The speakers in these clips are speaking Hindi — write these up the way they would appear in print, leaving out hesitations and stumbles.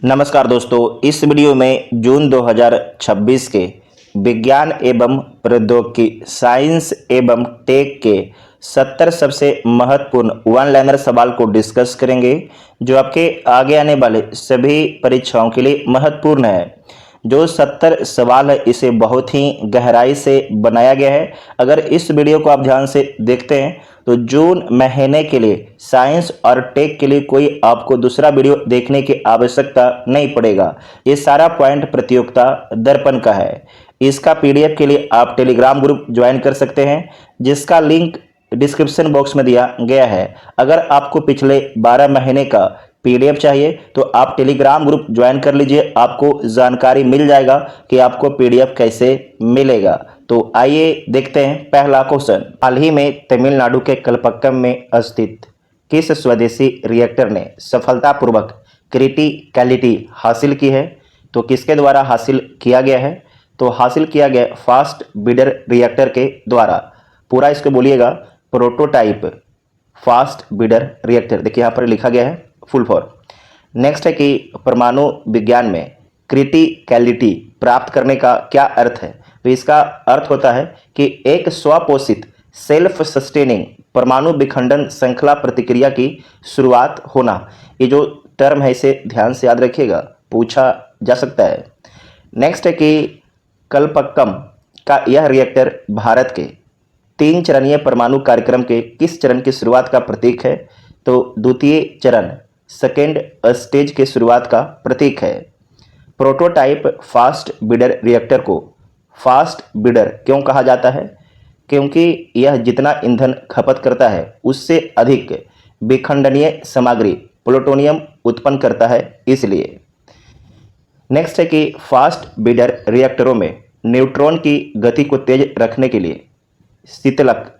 नमस्कार दोस्तों, इस वीडियो में जून 2026 के विज्ञान एवं प्रौद्योगिकी साइंस एवं टेक के 70 सबसे महत्वपूर्ण वन लाइनर सवाल को डिस्कस करेंगे जो आपके आगे आने वाले सभी परीक्षाओं के लिए महत्वपूर्ण है। जो 70 सवाल है इसे बहुत ही गहराई से बनाया गया है। अगर इस वीडियो को आप ध्यान से देखते हैं तो जून महीने के लिए साइंस और टेक के लिए कोई आपको दूसरा वीडियो देखने की आवश्यकता नहीं पड़ेगा। ये सारा पॉइंट प्रतियोगिता दर्पण का है। इसका पीडीएफ के लिए आप टेलीग्राम ग्रुप ज्वाइन कर सकते हैं जिसका लिंक डिस्क्रिप्शन बॉक्स में दिया गया है। अगर आपको पिछले 12 महीने का पीडीएफ चाहिए तो आप टेलीग्राम ग्रुप ज्वाइन कर लीजिए, आपको जानकारी मिल जाएगा कि आपको पीडीएफ कैसे मिलेगा। तो आइए देखते हैं पहला क्वेश्चन। हाल ही में तमिलनाडु के कलपक्कम में स्थित किस स्वदेशी रिएक्टर ने सफलतापूर्वक क्रिटिकलिटी हासिल की है? तो किसके द्वारा हासिल किया गया है? तो हासिल किया गया फास्ट ब्रीडर रिएक्टर के द्वारा। पूरा इसको बोलिएगा, प्रोटोटाइप फास्ट ब्रीडर रिएक्टर। देखिए यहाँ पर लिखा गया है फुल फॉर्म। नेक्स्ट है कि परमाणु विज्ञान में क्रिटिकलिटी प्राप्त करने का क्या अर्थ है? तो इसका अर्थ होता है कि एक स्वपोषित सेल्फ सस्टेनिंग परमाणु विखंडन श्रृंखला प्रतिक्रिया की शुरुआत होना। ये जो टर्म है इसे ध्यान से याद रखिएगा, पूछा जा सकता है। नेक्स्ट है कि कलपक्कम का यह रिएक्टर भारत के 3 चरणीय परमाणु कार्यक्रम के किस चरण की शुरुआत का प्रतीक है? तो द्वितीय चरण सेकेंड स्टेज के शुरुआत का प्रतीक है। प्रोटोटाइप फास्ट ब्रीडर रिएक्टर को फास्ट ब्रीडर क्यों कहा जाता है? क्योंकि यह जितना ईंधन खपत करता है उससे अधिक विखंडनीय सामग्री प्लूटोनियम उत्पन्न करता है, इसलिए। नेक्स्ट है कि फास्ट ब्रीडर रिएक्टरों में न्यूट्रॉन की गति को तेज रखने के लिए शीतलक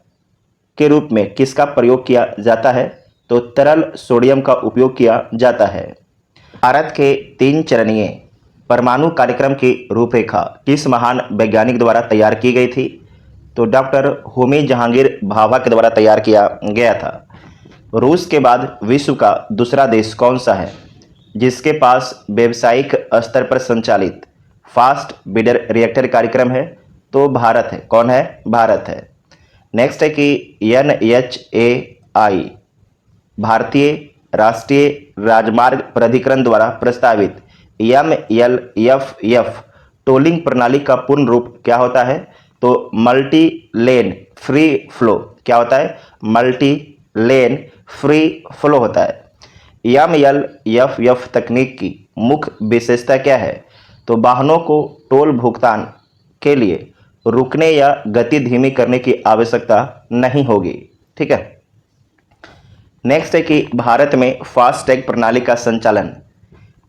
के रूप में किसका प्रयोग किया जाता है? तो तरल सोडियम का उपयोग किया जाता है। भारत के 3 चरणीय परमाणु कार्यक्रम की रूपरेखा किस महान वैज्ञानिक द्वारा तैयार की गई थी? तो डॉक्टर होमी जहांगीर भाभा के द्वारा तैयार किया गया था। रूस के बाद विश्व का दूसरा देश कौन सा है जिसके पास व्यावसायिक स्तर पर संचालित फास्ट ब्रीडर रिएक्टर कार्यक्रम है? तो भारत है। कौन है? भारत है। नेक्स्ट है कि NHAI भारतीय राष्ट्रीय राजमार्ग प्राधिकरण द्वारा प्रस्तावित MLFF टोलिंग प्रणाली का पूर्ण रूप क्या होता है? तो मल्टी लेन फ्री फ्लो। क्या होता है? मल्टी लेन फ्री फ्लो होता है। MLFF तकनीक की मुख्य विशेषता क्या है? तो वाहनों को टोल भुगतान के लिए रुकने या गति धीमी करने की आवश्यकता नहीं होगी। ठीक है। नेक्स्ट है कि भारत में फास्टैग प्रणाली का संचालन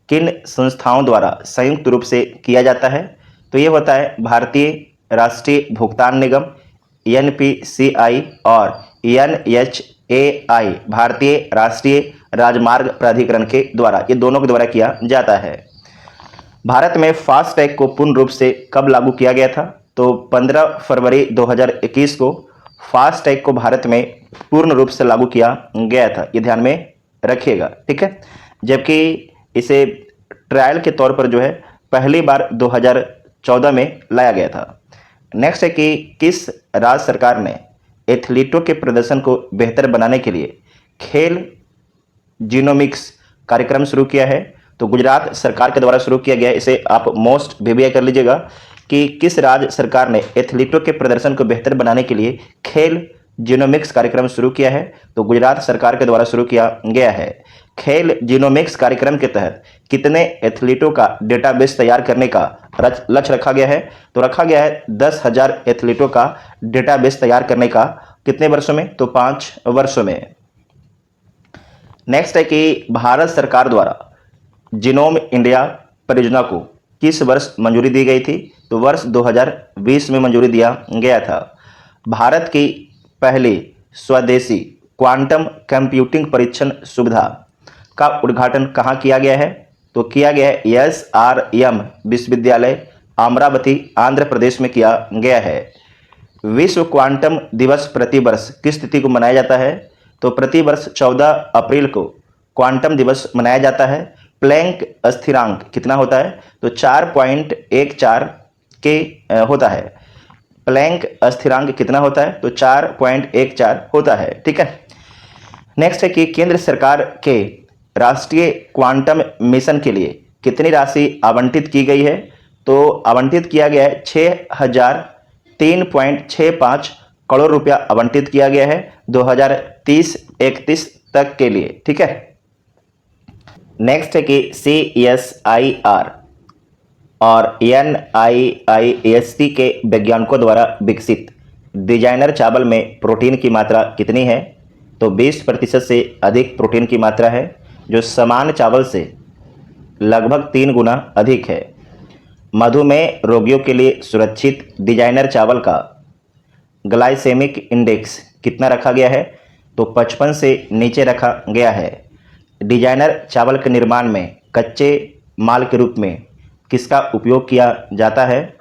किन संस्थाओं द्वारा संयुक्त रूप से किया जाता है? तो ये होता है भारतीय राष्ट्रीय भुगतान निगम NPCI और NHAI भारतीय राष्ट्रीय राजमार्ग प्राधिकरण के द्वारा। ये दोनों के द्वारा किया जाता है। भारत में फास्टैग को पूर्ण रूप से कब लागू किया गया था? तो 15 फरवरी 2021 को फास्टैग को भारत में पूर्ण रूप से लागू किया गया था। ये ध्यान में रखिएगा, ठीक है। जबकि इसे ट्रायल के तौर पर जो है पहली बार 2014 में लाया गया था। नेक्स्ट है कि किस राज्य सरकार ने एथलीटों के प्रदर्शन को बेहतर बनाने के लिए खेल जीनोमिक्स कार्यक्रम शुरू किया है? तो गुजरात सरकार के द्वारा शुरू किया गया है। इसे आप मोस्ट VBI कर लीजिएगा कि किस राज्य सरकार ने एथलीटों के प्रदर्शन को बेहतर बनाने के लिए खेल जीनोमिक्स कार्यक्रम शुरू किया है? तो गुजरात सरकार के द्वारा शुरू किया गया है। खेल जीनोमिक्स कार्यक्रम के तहत कितने एथलीटों का डेटाबेस तैयार करने का लक्ष्य रखा गया है? तो रखा गया है 10,000 एथलीटों का डेटाबेस तैयार करने का। कितने वर्षों में? तो 5 वर्षों में। नेक्स्ट है कि भारत सरकार द्वारा जीनोम इंडिया परियोजना को किस वर्ष मंजूरी दी गई थी? तो वर्ष 2020 में मंजूरी दिया गया था। भारत की पहली स्वदेशी क्वांटम कंप्यूटिंग परीक्षण सुविधा का उद्घाटन कहाँ किया गया है? तो किया गया है SRM विश्वविद्यालय अमरावती आंध्र प्रदेश में किया गया है। विश्व क्वांटम दिवस प्रति वर्ष किस तिथि को मनाया जाता है? तो प्रति वर्ष 14 अप्रैल को क्वांटम दिवस मनाया जाता है। प्लैंक स्थिरांक कितना होता है? तो 4.14 के होता है। प्लैंक स्थिरांक कितना होता है? तो 4.14 होता है। ठीक है। नेक्स्ट है कि केंद्र सरकार के राष्ट्रीय क्वांटम मिशन के लिए कितनी राशि आवंटित की गई है? तो आवंटित किया गया है 6,003.65 करोड़ रुपया आवंटित किया गया है 2030-31 तक के लिए। ठीक है। नेक्स्ट है कि CSIR और NIIST के वैज्ञानिकों द्वारा विकसित डिजाइनर चावल में प्रोटीन की मात्रा कितनी है? तो 20% से अधिक प्रोटीन की मात्रा है, जो समान चावल से लगभग 3 गुना अधिक है। मधुमेह रोगियों के लिए सुरक्षित डिजाइनर चावल का ग्लाइसेमिक इंडेक्स कितना रखा गया है? तो 55 से नीचे रखा गया है। डिजाइनर चावल के निर्माण में कच्चे माल के रूप में किसका उपयोग किया जाता है?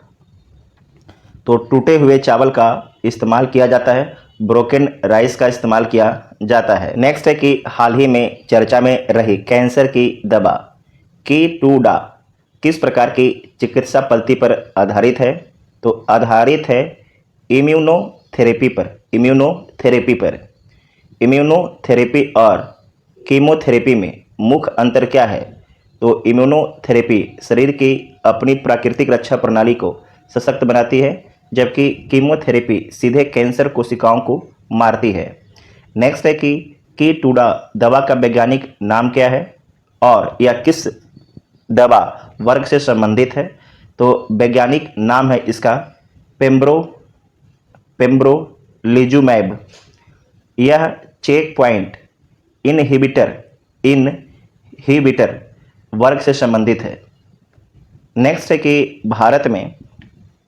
तो टूटे हुए चावल का इस्तेमाल किया जाता है, ब्रोकन राइस का इस्तेमाल किया जाता है। नेक्स्ट है कि हाल ही में चर्चा में रही कैंसर की दवा कीटूडा किस प्रकार की चिकित्सा पद्धति पर आधारित है? तो आधारित है इम्यूनोथेरेपी पर। इम्यूनोथेरेपी और कीमोथेरेपी में मुख्य अंतर क्या है? तो इम्यूनोथेरेपी शरीर की अपनी प्राकृतिक रक्षा प्रणाली को सशक्त बनाती है, जबकि कीमोथेरेपी सीधे कैंसर कोशिकाओं को मारती है। नेक्स्ट है कि कीटूडा दवा का वैज्ञानिक नाम क्या है और यह किस दवा वर्ग से संबंधित है? तो वैज्ञानिक नाम है इसका पेम्ब्रोलिजुमैब। यह चेक पॉइंट इनहिबिटर वर्ग से संबंधित है। नेक्स्ट है कि भारत में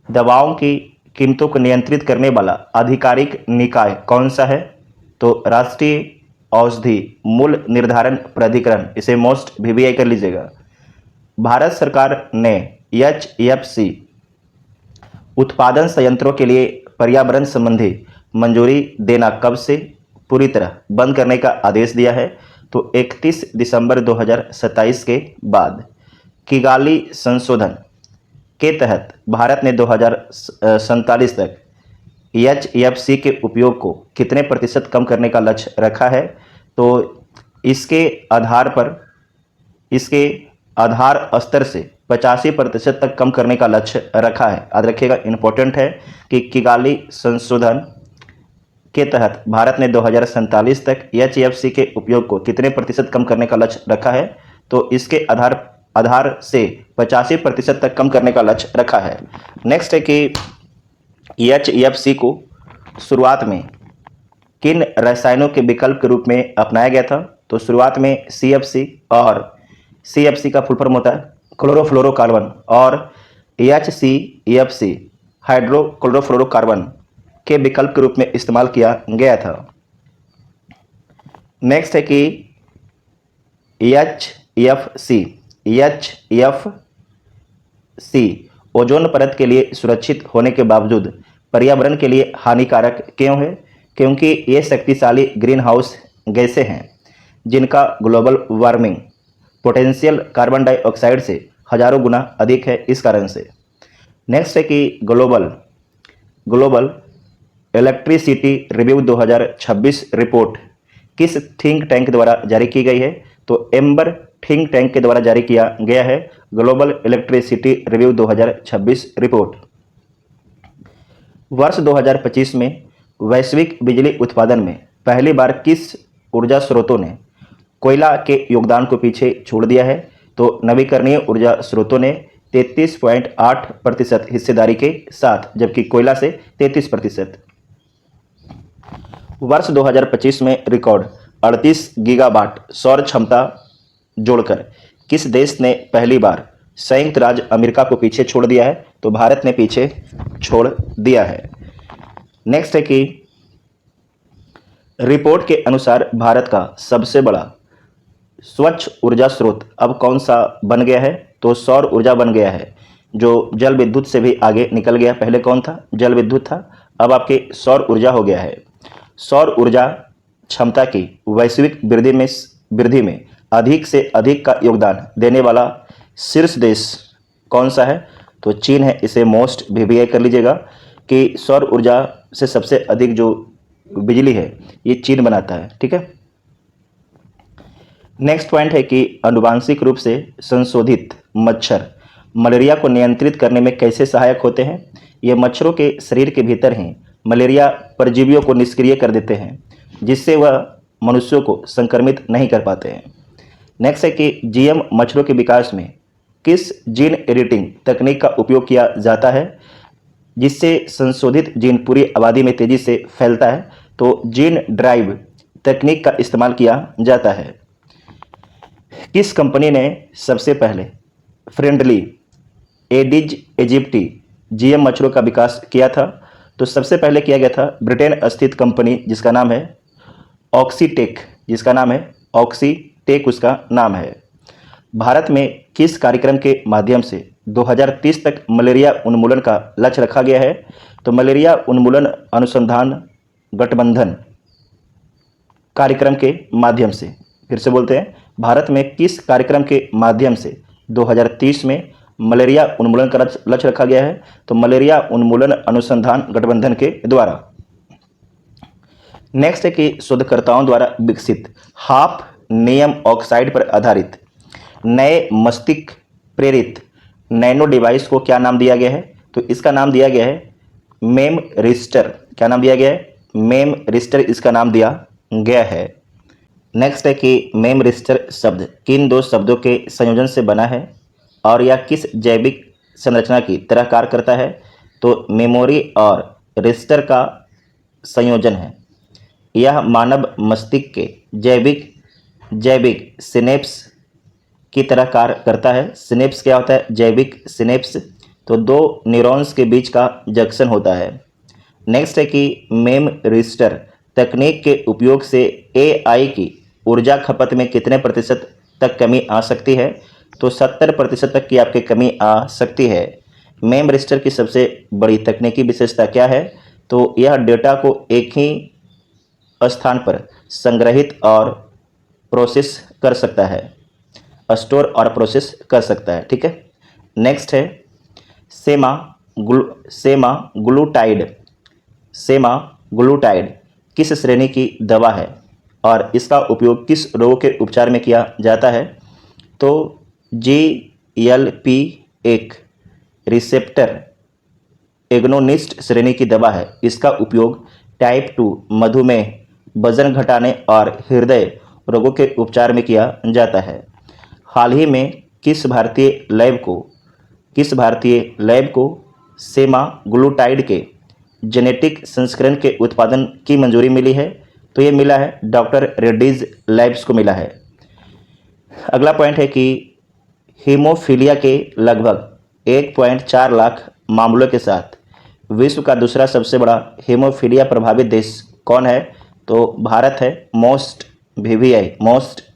दवाओं की कीमतों को नियंत्रित करने वाला आधिकारिक निकाय कौन सा है? तो राष्ट्रीय औषधि मूल्य निर्धारण प्राधिकरण, इसे मोस्ट VVI कर लीजिएगा। भारत सरकार ने HFC उत्पादन संयंत्रों के लिए पर्यावरण संबंधी मंजूरी देना कब से पूरी तरह बंद करने का आदेश दिया है? तो 31 दिसंबर 2027 के बाद। किगाली संशोधन के तहत भारत ने 2047 तक HFC के उपयोग को कितने प्रतिशत कम करने का लक्ष्य रखा है? तो इसके आधार स्तर से 85% तक कम करने का लक्ष्य रखा है। याद रखिएगा, इंपॉर्टेंट है कि किगाली संशोधन के तहत भारत ने 2047 तक HFC के उपयोग को कितने प्रतिशत कम करने का लक्ष्य रखा है? तो इसके आधार से 85% तक कम करने का लक्ष्य रखा है। नेक्स्ट है कि HFC को शुरुआत में किन रसायनों के विकल्प के रूप में अपनाया गया था? तो शुरुआत में CFC, और CFC का फुल फॉर्म होता है क्लोरोफ्लोरोकार्बन, और HCFC हाइड्रोक्लोरोफ्लोरोकार्बन के विकल्प के रूप में इस्तेमाल किया गया था। नेक्स्ट है कि HFC ओजोन परत के लिए सुरक्षित होने के बावजूद पर्यावरण के लिए हानिकारक क्यों है? क्योंकि ये शक्तिशाली ग्रीन हाउस गैसें हैं जिनका global warming potential carbon dioxide से हजारों गुना अधिक है, इस कारण से। नेक्स्ट है कि ग्लोबल इलेक्ट्रिसिटी रिव्यू 2026 रिपोर्ट किस थिंक टैंक द्वारा जारी की गई है? तो एम्बर थिंक टैंक के द्वारा जारी किया गया है ग्लोबल इलेक्ट्रिसिटी रिव्यू 2026 रिपोर्ट। वर्ष 2025 में वैश्विक बिजली उत्पादन में पहली बार किस ऊर्जा स्रोतों ने कोयला के योगदान को पीछे छोड़ दिया है? तो नवीकरणीय ऊर्जा स्रोतों ने 33.8% हिस्सेदारी के साथ, जबकि कोयला से 33%। वर्ष 2025 में रिकॉर्ड 38 गीगावाट सौर क्षमता जोड़कर किस देश ने पहली बार संयुक्त राज्य अमेरिका को पीछे छोड़ दिया है? तो भारत ने पीछे छोड़ दिया है। नेक्स्ट है कि रिपोर्ट के अनुसार भारत का सबसे बड़ा स्वच्छ ऊर्जा स्रोत अब कौन सा बन गया है? तो सौर ऊर्जा बन गया है, जो जल विद्युत से भी आगे निकल गया। पहले कौन था? जल विद्युत था, अब आपके सौर ऊर्जा हो गया है। सौर ऊर्जा क्षमता की वैश्विक वृद्धि में अधिक से अधिक का योगदान देने वाला शीर्ष देश कौन सा है? तो चीन है। इसे मोस्ट VVI कर लीजिएगा कि सौर ऊर्जा से सबसे अधिक जो बिजली है ये चीन बनाता है। ठीक है। नेक्स्ट पॉइंट है कि आनुवांशिक रूप से संशोधित मच्छर मलेरिया को नियंत्रित करने में कैसे सहायक होते हैं? ये मच्छरों के शरीर के भीतर ही मलेरिया परजीवियों को निष्क्रिय कर देते हैं, जिससे वह मनुष्यों को संक्रमित नहीं कर पाते हैं। नेक्स्ट है कि GM मच्छरों के विकास में किस जीन एडिटिंग तकनीक का उपयोग किया जाता है जिससे संशोधित जीन पूरी आबादी में तेजी से फैलता है? तो जीन ड्राइव तकनीक का इस्तेमाल किया जाता है। किस कंपनी ने सबसे पहले फ्रेंडली एडिज इजिप्टी GM मच्छरों का विकास किया था? तो सबसे पहले किया गया था ब्रिटेन स्थित कंपनी जिसका नाम है ऑक्सीटेक, उसका नाम है। भारत में किस कार्यक्रम के माध्यम से 2030 तक मलेरिया उन्मूलन का लक्ष्य रखा गया है? तो मलेरिया उन्मूलन अनुसंधान गठबंधन कार्यक्रम के माध्यम से। फिर से बोलते हैं, भारत में किस कार्यक्रम के माध्यम से 2030 में मलेरिया उन्मूलन का लक्ष्य रखा गया है? तो मलेरिया उन्मूलन अनुसंधान गठबंधन के द्वारा। नेक्स्ट है कि शोधकर्ताओं द्वारा विकसित हाफ नियम ऑक्साइड पर आधारित नए मस्तिष्क प्रेरित नैनो डिवाइस को क्या नाम दिया गया है? तो इसका नाम दिया गया है मेम रिस्टर। क्या नाम दिया गया है? मेम रिस्टर इसका नाम दिया गया है। नेक्स्ट है कि मेम रिस्टर शब्द किन दो शब्दों के संयोजन से बना है और यह किस जैविक संरचना की तरह कार्य करता है? तो मेमोरी और रिस्टर का संयोजन है। यह मानव मस्तिष्क के जैविक सिनेप्स की तरह कार्य करता है। सिनेप्स क्या होता है? जैविक सिनेप्स तो दो न्यूरॉन्स के बीच का जंक्शन होता है। नेक्स्ट है कि मेम रजिस्टर तकनीक के उपयोग से AI की ऊर्जा खपत में कितने प्रतिशत तक कमी आ सकती है? तो 70% तक की आपकी कमी आ सकती है। मेम रजिस्टर की सबसे बड़ी तकनीकी विशेषता क्या है? तो यह डेटा को एक ही स्थान पर संग्रहित और प्रोसेस कर सकता है, स्टोर और प्रोसेस कर सकता है। ठीक है। नेक्स्ट है सेमाग्लूटाइड किस श्रेणी की दवा है और इसका उपयोग किस रोग के उपचार में किया जाता है? तो GLP-1 रिसेप्टर एगोनिस्ट श्रेणी की दवा है। इसका उपयोग टाइप 2 मधुमेह, वजन घटाने और हृदय रोगों के उपचार में किया जाता है। हाल ही में किस भारतीय लैब को सेमाग्लूटाइड के जेनेटिक संस्करण के उत्पादन की मंजूरी मिली है? तो ये मिला है डॉक्टर रेड्डीज लैब्स को मिला है। अगला पॉइंट है कि हीमोफीलिया के लगभग 1.4 लाख मामलों के साथ विश्व का दूसरा सबसे बड़ा हीमोफीलिया प्रभावित देश कौन है? तो भारत है। Most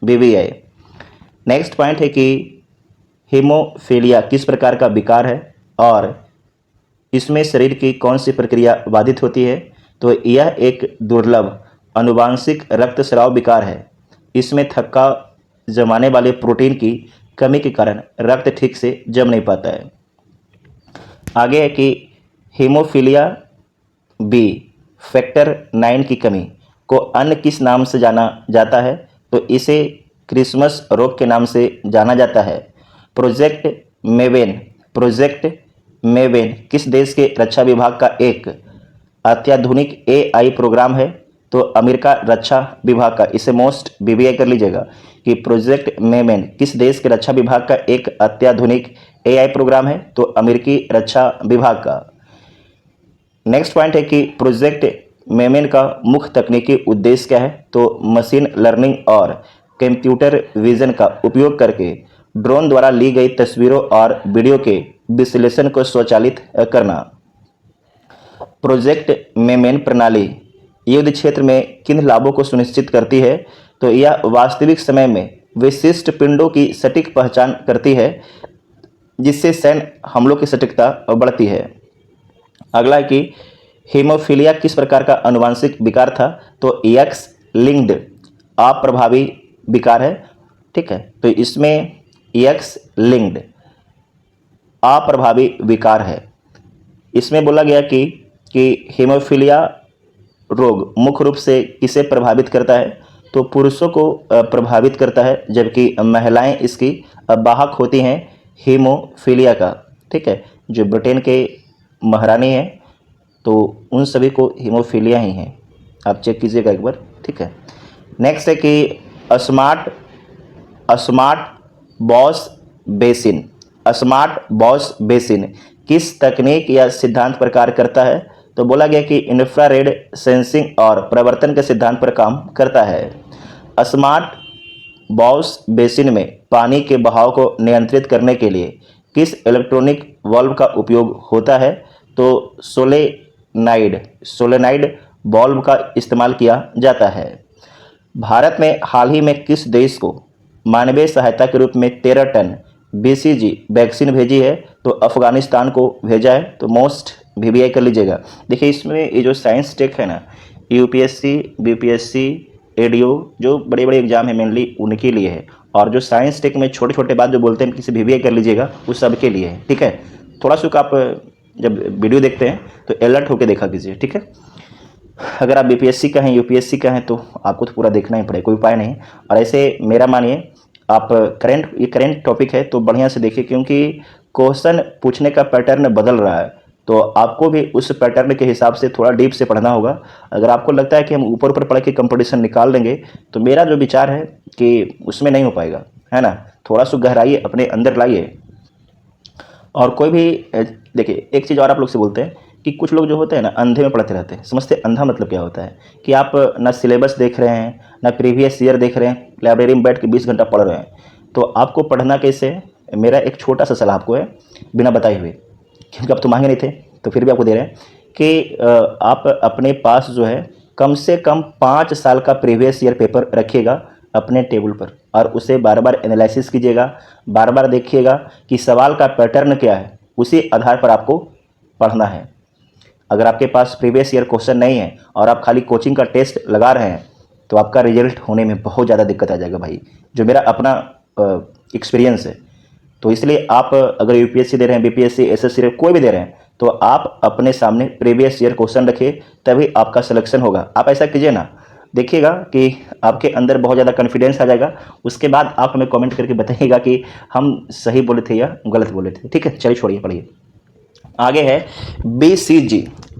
VVI। नेक्स्ट पॉइंट है कि हीमोफीलिया किस प्रकार का विकार है और इसमें शरीर की कौन सी प्रक्रिया बाधित होती है? तो यह एक दुर्लभ आनुवांशिक रक्तस्राव विकार है। इसमें थक्का जमाने वाले प्रोटीन की कमी के कारण रक्त ठीक से जम नहीं पाता है। आगे है कि हीमोफीलिया बी फैक्टर 9 की कमी को अन्य किस नाम से जाना जाता है? तो इसे क्रिसमस रोग के नाम से जाना जाता है। प्रोजेक्ट मेवेन किस देश के रक्षा विभाग का एक अत्याधुनिक AI प्रोग्राम है? तो अमेरिका रक्षा विभाग का। इसे मोस्ट VVI कर लीजिएगा कि प्रोजेक्ट मेवेन किस देश के रक्षा विभाग का एक अत्याधुनिक AI प्रोग्राम है? तो अमेरिकी रक्षा विभाग का। नेक्स्ट पॉइंट है कि प्रोजेक्ट मेवेन का मुख्य तकनीकी उद्देश्य क्या है? तो मशीन लर्निंग और कंप्यूटर विजन का उपयोग करके ड्रोन द्वारा ली गई तस्वीरों और वीडियो के विश्लेषण को स्वचालित करना। प्रोजेक्ट मेवेन प्रणाली युद्ध क्षेत्र में किन लाभों को सुनिश्चित करती है? तो यह वास्तविक समय में विशिष्ट पिंडों की सटीक पहचान करती है, जिससे सैन्य हमलों की सटीकता बढ़ती है। अगला है कि हीमोफीलिया किस प्रकार का आनुवांशिक विकार था? तो X लिंक्ड अप्रभावी विकार है। ठीक है। तो इसमें एक्स लिंक्ड अप्रभावी विकार है। इसमें बोला गया कि हीमोफीलिया रोग मुख्य रूप से किसे प्रभावित करता है, तो पुरुषों को प्रभावित करता है, जबकि महिलाएं इसकी वाहक होती हैं हीमोफीलिया का। ठीक है, जो ब्रिटेन के महारानी हैं तो उन सभी को हीमोफीलिया ही है, आप चेक कीजिएगा एक बार। ठीक है, नेक्स्ट है कि smart boss basin. Smart boss basin किस तकनीक या सिद्धांत पर कार्य करता है, तो बोला गया कि इंफ्रारेड सेंसिंग और प्रवर्तन के सिद्धांत पर काम करता है। स्मार्ट बॉस बेसिन में पानी के बहाव को नियंत्रित करने के लिए किस इलेक्ट्रॉनिक वाल्व का उपयोग होता है, तो सोलेनाइड वाल्व का इस्तेमाल किया जाता है। भारत में हाल ही में किस देश को मानवीय सहायता के रूप में 13 टन BCG वैक्सीन भेजी है, तो अफगानिस्तान को भेजा है। तो मोस्ट VBI कर लीजिएगा। देखिए इसमें ये जो साइंस टेक है ना, UPSC BPSC ADO जो बड़े बड़े एग्जाम है मेनली उनके लिए है, और जो साइंस टेक में छोटे छोटे बात जो बोलते हैं किसी VBI कर लीजिएगा वो सबके लिए है। ठीक है, थोड़ा सा आप जब वीडियो देखते हैं तो अलर्ट होकर देखा कीजिए। ठीक है, अगर आप BPSC का हैं UPSC का हैं तो आपको तो पूरा देखना ही पड़ेगा, कोई उपाय नहीं। और ऐसे मेरा मानिए आप करंट टॉपिक है तो बढ़िया से देखिए, क्योंकि क्वेश्चन पूछने का पैटर्न बदल रहा है, तो आपको भी उस पैटर्न के हिसाब से थोड़ा डीप से पढ़ना होगा। अगर आपको लगता है कि हम ऊपर ऊपर पढ़ के कंपटीशन निकाल लेंगे, तो मेरा जो विचार है कि उसमें नहीं हो पाएगा, है ना। थोड़ा सा गहराई अपने अंदर लाइए। और कोई भी देखिए एक चीज़ और आप लोग से बोलते हैं कि कुछ लोग जो होते हैं ना अंधे में पढ़ते रहते हैं। समझते अंधा मतलब क्या होता है कि आप ना सिलेबस देख रहे हैं ना प्रीवियस ईयर देख रहे हैं, लाइब्रेरी में बैठ के 20 घंटा पढ़ रहे हैं, तो आपको पढ़ना कैसे है। मेरा एक छोटा सा सलाह आपको है बिना बताए हुए, क्योंकि आप तो मांगे नहीं थे तो फिर भी आपको दे रहे हैं कि आप अपने पास जो है कम से कम 5 साल का प्रीवियस ईयर पेपर रखिएगा अपने टेबल पर, और उसे बार बार एनालिसिस कीजिएगा, बार बार देखिएगा कि सवाल का पैटर्न क्या है, उसी आधार पर आपको पढ़ना है। अगर आपके पास प्रीवियस ईयर क्वेश्चन नहीं है और आप खाली कोचिंग का टेस्ट लगा रहे हैं, तो आपका रिजल्ट होने में बहुत ज़्यादा दिक्कत आ जाएगा भाई, जो मेरा अपना एक्सपीरियंस है। तो इसलिए आप अगर UPSC दे रहे हैं, BPSC SSC कोई भी दे रहे हैं, तो आप अपने सामने प्रीवियस ईयर क्वेश्चन रखिए, तभी आपका सिलेक्शन होगा। आप ऐसा कीजिए ना, देखिएगा कि आपके अंदर बहुत ज़्यादा कॉन्फिडेंस आ जाएगा। उसके बाद आप हमें कमेंट करके बताइएगा कि हम सही बोले थे या गलत बोले थे। ठीक है, चलिए छोड़िए, पढ़िए। आगे है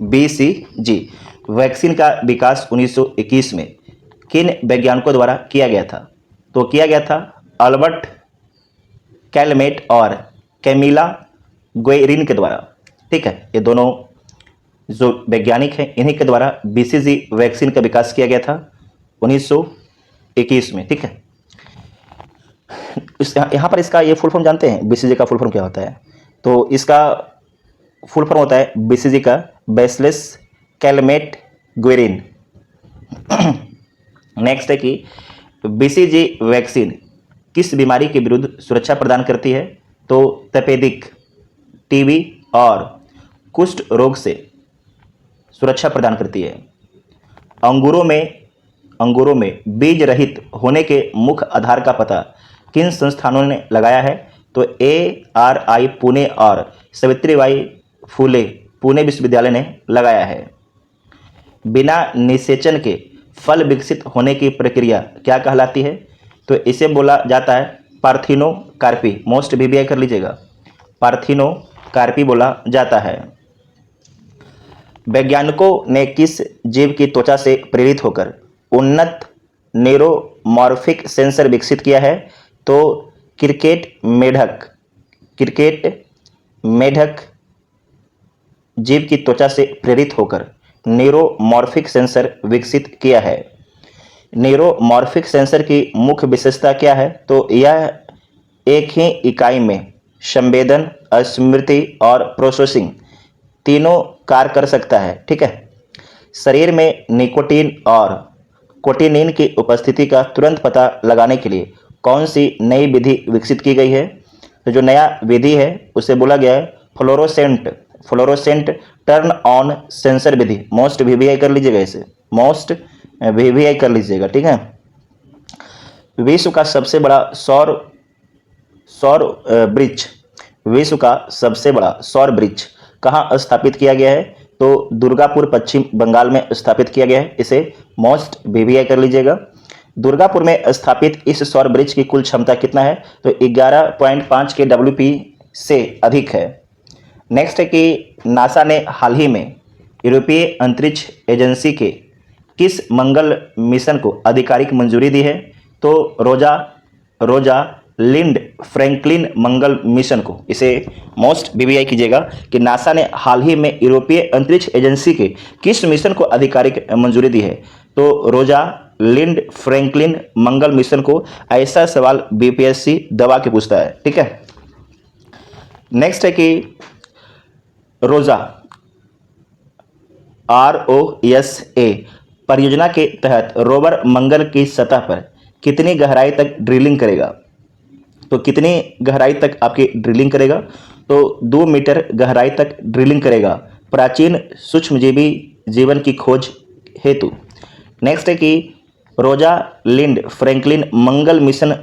BCG वैक्सीन का विकास 1921 में किन वैज्ञानिकों द्वारा किया गया था, तो किया गया था अल्बर्ट कैलमेट और कैमिला गुएरिन के द्वारा। ठीक है, ये दोनों जो वैज्ञानिक हैं इन्हीं के द्वारा BCG वैक्सीन का विकास किया गया था 1921 में। ठीक है, यहाँ पर इसका ये फुल फॉर्म जानते हैं BCG का फुल फॉर्म क्या होता है, तो इसका फुल फॉर्म होता है BCG का बैसिलस कैलमेट गुएरिन। नेक्स्ट है कि BCG वैक्सीन किस बीमारी के विरुद्ध सुरक्षा प्रदान करती है, तो तपेदिक, TB और कुष्ठ रोग से सुरक्षा प्रदान करती है। अंगूरों में बीज रहित होने के मुख्य आधार का पता किन संस्थानों ने लगाया है, तो ARI पुणे और सावित्रीबाई फुले पुणे विश्वविद्यालय ने लगाया है। बिना निषेचन के फल विकसित होने की प्रक्रिया क्या कहलाती है, तो इसे बोला जाता है पार्थिनोकार्पी। मोस्ट VBI कर लीजिएगा, पार्थिनोकार्पी बोला जाता है। वैज्ञानिकों ने किस जीव की त्वचा से प्रेरित होकर उन्नत न्यूरोमॉर्फिक सेंसर विकसित किया है, तो क्रिकेट मेढक जीव की त्वचा से प्रेरित होकर न्यूरोमॉर्फिक सेंसर विकसित किया है। न्यूरोमॉर्फिक सेंसर की मुख्य विशेषता क्या है, तो यह एक ही इकाई में संवेदन, स्मृति और प्रोसेसिंग तीनों कार्य कर सकता है। ठीक है, शरीर में निकोटीन और कोटिनिन की उपस्थिति का तुरंत पता लगाने के लिए कौन सी नई विधि विकसित की गई है, तो जो नया विधि है उसे बोला गया है fluorescent turn on sensor Vidhi. Most VBI कर लीजिएगा, इसे मोस्ट VBI कर लीजिएगा। ठीक है, विश्व का सबसे बड़ा सौर सौर ब्रिज विश्व का सबसे बड़ा सौर ब्रिज कहाँ स्थापित किया गया है? तो दुर्गापुर पश्चिम बंगाल में स्थापित किया गया है। इसे मोस्ट वीवीआई कर लीजिएगा। दुर्गापुर में स्थापित इस सौर ब्रिज की कुल क्षमता कितना है? तो 11.5 के WP से अधिक है। नेक्स्ट है कि नासा ने हाल ही में यूरोपीय अंतरिक्ष एजेंसी के किस मंगल मिशन को आधिकारिक मंजूरी दी है? तो रोजा लिंड फ्रैंकलिन मंगल मिशन को। इसे मोस्ट वीवीआई कीजिएगा कि नासा ने हाल ही में यूरोपीय अंतरिक्ष एजेंसी के किस मिशन को आधिकारिक मंजूरी दी है? तो रोजा लिंड फ्रैंकलिन मंगल मिशन को। ऐसा सवाल बीपीएससी दबा के पूछता है, ठीक है। नेक्स्ट है कि रोजा ROSA परियोजना के तहत रोवर मंगल की सतह पर कितनी गहराई तक ड्रिलिंग करेगा? तो कितनी गहराई तक आपकी ड्रिलिंग करेगा? तो 2 मीटर गहराई तक ड्रिलिंग करेगा प्राचीन सूक्ष्मजीवी जीवन की खोज हेतु। नेक्स्ट है कि रोजा लिंड फ्रैंकलिन मंगल मिशन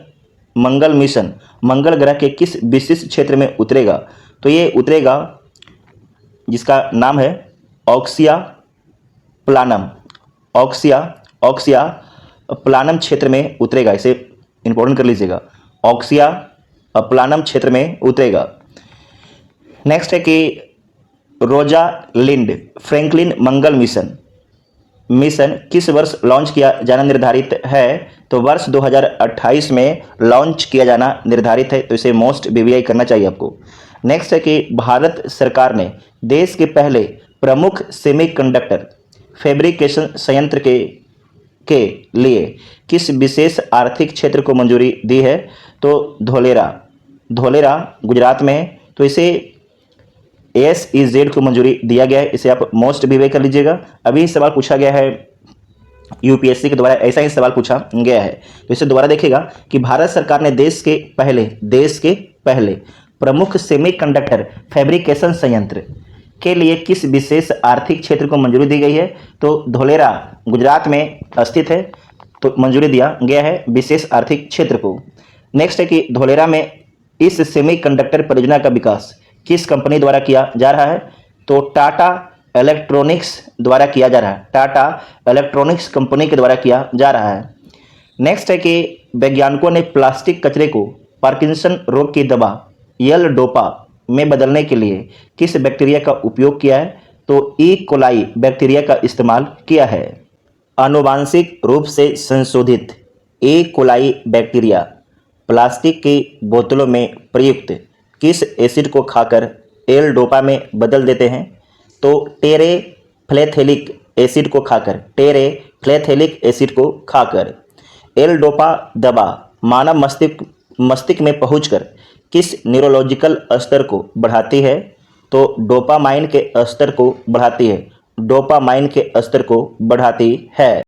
मंगल ग्रह के किस विशिष्ट क्षेत्र में उतरेगा? तो ये उतरेगा जिसका नाम है ऑक्सिया प्लानम क्षेत्र में उतरेगा। इसे इंपॉर्टेंट कर लीजिएगा, ऑक्सिया प्लानम क्षेत्र में उतरेगा। नेक्स्ट है कि रोजा लिंड फ्रैंकलिन मंगल मिशन किस वर्ष लॉन्च किया जाना निर्धारित है? तो वर्ष 2028 में लॉन्च किया जाना निर्धारित है। तो इसे मोस्ट वीवीआई करना चाहिए आपको। नेक्स्ट है कि भारत सरकार ने देश के पहले प्रमुख सेमीकंडक्टर फैब्रिकेशन संयंत्र के लिए किस विशेष आर्थिक क्षेत्र को मंजूरी दी है? तो धोलेरा गुजरात में है। तो इसे SEZ को मंजूरी दिया गया है। इसे आप मोस्ट वीवीआई कर लीजिएगा। अभी सवाल पूछा गया है यूपीएससी के द्वारा, ऐसा ही सवाल पूछा गया है। तो इसे दोबारा देखिएगा कि भारत सरकार ने देश के पहले प्रमुख सेमीकंडक्टर फैब्रिकेशन संयंत्र के लिए किस विशेष आर्थिक क्षेत्र को मंजूरी दी गई है? तो धोलेरा गुजरात में स्थित है, तो मंजूरी दिया गया है विशेष आर्थिक क्षेत्र को। नेक्स्ट है कि धोलेरा में इस सेमीकंडक्टर परियोजना का विकास किस कंपनी द्वारा किया जा रहा है? तो टाटा इलेक्ट्रॉनिक्स द्वारा किया जा रहा है। टाटा इलेक्ट्रॉनिक्स कंपनी के द्वारा किया जा रहा है। नेक्स्ट है कि वैज्ञानिकों ने प्लास्टिक कचरे को पार्किंसन रोग की दवा L-डोपा में बदलने के लिए किस बैक्टीरिया का उपयोग किया है? तो E. कोलाई बैक्टीरिया का इस्तेमाल किया है। आनुवांशिक रूप से संशोधित E. कोलाई बैक्टीरिया प्लास्टिक की बोतलों में प्रयुक्त किस एसिड को खाकर L-डोपा में बदल देते हैं? तो टेरेफ्थैलिक एसिड को खाकर L-डोपा दवा मानव मस्तिष्क में पहुंचकर किस न्यूरोलॉजिकल स्तर को बढ़ाती है? तो डोपामाइन के स्तर को बढ़ाती है।